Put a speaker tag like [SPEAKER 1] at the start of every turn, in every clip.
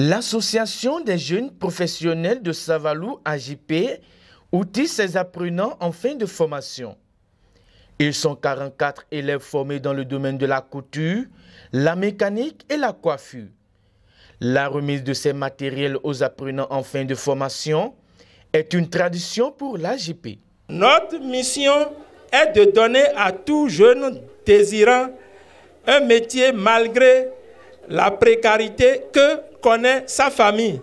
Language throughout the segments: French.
[SPEAKER 1] L'association des jeunes professionnels de Savalou AJP outille ses apprenants en fin de formation. Ils sont 44 élèves formés dans le domaine de la couture, la mécanique et la coiffure. La remise de ces matériels aux apprenants en fin de formation est une tradition pour l'AJP.
[SPEAKER 2] Notre mission est de donner à tout jeune désirant un métier malgré la précarité que connaît sa famille.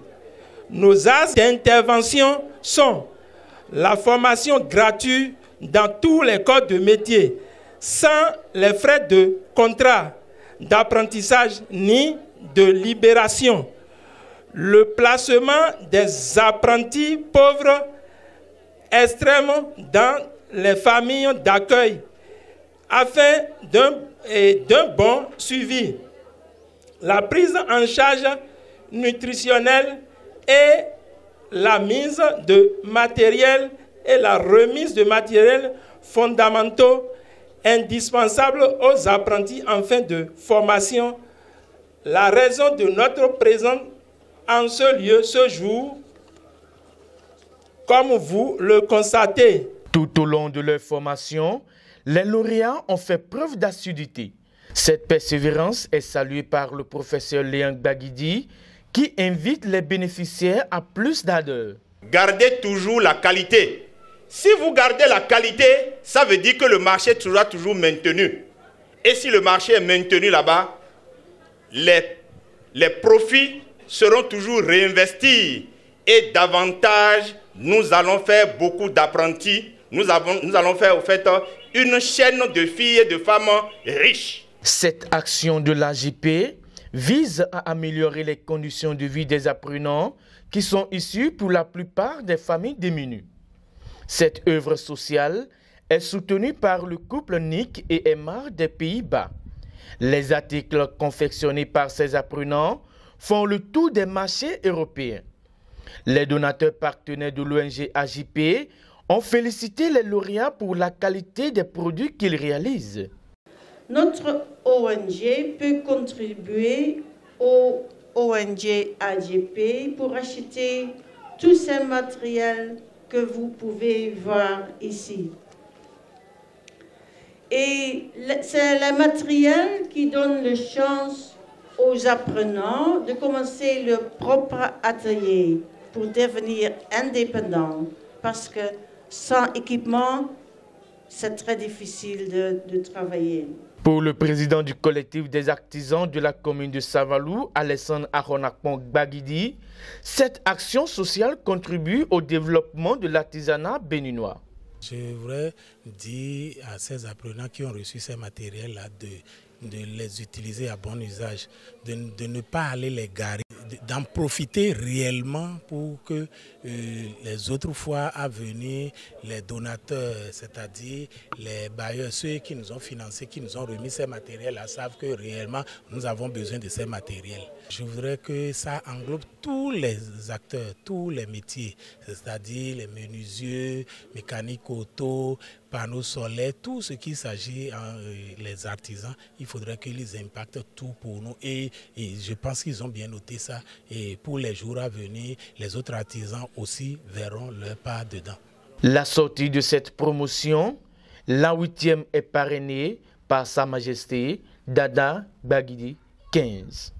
[SPEAKER 2] Nos axes d'intervention sont la formation gratuite dans tous les corps de métier, sans les frais de contrat, d'apprentissage ni de libération. Le placement des apprentis pauvres extrêmes dans les familles d'accueil afin d'un bon suivi. La prise en charge nutritionnelle et la mise de matériel et la remise de matériel fondamentaux indispensables aux apprentis en fin de formation. La raison de notre présence en ce lieu, ce jour, comme vous le constatez.
[SPEAKER 1] Tout au long de leur formation, les lauréats ont fait preuve d'assiduité. Cette persévérance est saluée par le professeur Léon Bagidi qui invite les bénéficiaires à plus d'ardeur.
[SPEAKER 3] Gardez toujours la qualité. Si vous gardez la qualité, ça veut dire que le marché sera toujours maintenu. Et si le marché est maintenu là-bas, les profits seront toujours réinvestis. Et davantage, nous allons faire beaucoup d'apprentis. Nous allons faire au fait une chaîne de filles et de femmes riches.
[SPEAKER 1] Cette action de l'AJP vise à améliorer les conditions de vie des apprenants qui sont issus pour la plupart des familles démunies. Cette œuvre sociale est soutenue par le couple Nick et Emma des Pays-Bas. Les articles confectionnés par ces apprenants font le tour des marchés européens. Les donateurs partenaires de l'ONG AJP ont félicité les lauréats pour la qualité des produits qu'ils réalisent.
[SPEAKER 4] Notre ONG peut contribuer au ONG AJP pour acheter tous ces matériels que vous pouvez voir ici. Et c'est le matériel qui donne la chance aux apprenants de commencer leur propre atelier pour devenir indépendants. Parce que sans équipement, c'est très difficile de travailler.
[SPEAKER 1] Pour le président du collectif des artisans de la commune de Savalou, Alessandre Aronakpong Bagidi, cette action sociale contribue au développement de l'artisanat béninois.
[SPEAKER 5] Je voudrais dire à ces apprenants qui ont reçu ces matériels-là de les utiliser à bon usage, de ne pas aller les garer, d'en profiter réellement pour que les autres fois à venir, les donateurs, c'est-à-dire les bailleurs, ceux qui nous ont financés, qui nous ont remis ces matériels-là, savent que réellement nous avons besoin de ces matériels. Je voudrais que ça englobe tous les acteurs, tous les métiers, c'est-à-dire les menuisiers, mécaniques auto, panneaux solaires, tout ce qui s'agit les artisans, il faudrait qu'ils impactent tout pour nous et je pense qu'ils ont bien noté ça et pour les jours à venir, les autres artisans aussi verront leur part dedans.
[SPEAKER 1] La sortie de cette promotion, la 8e est parrainée par Sa Majesté Dada Bagidi 15.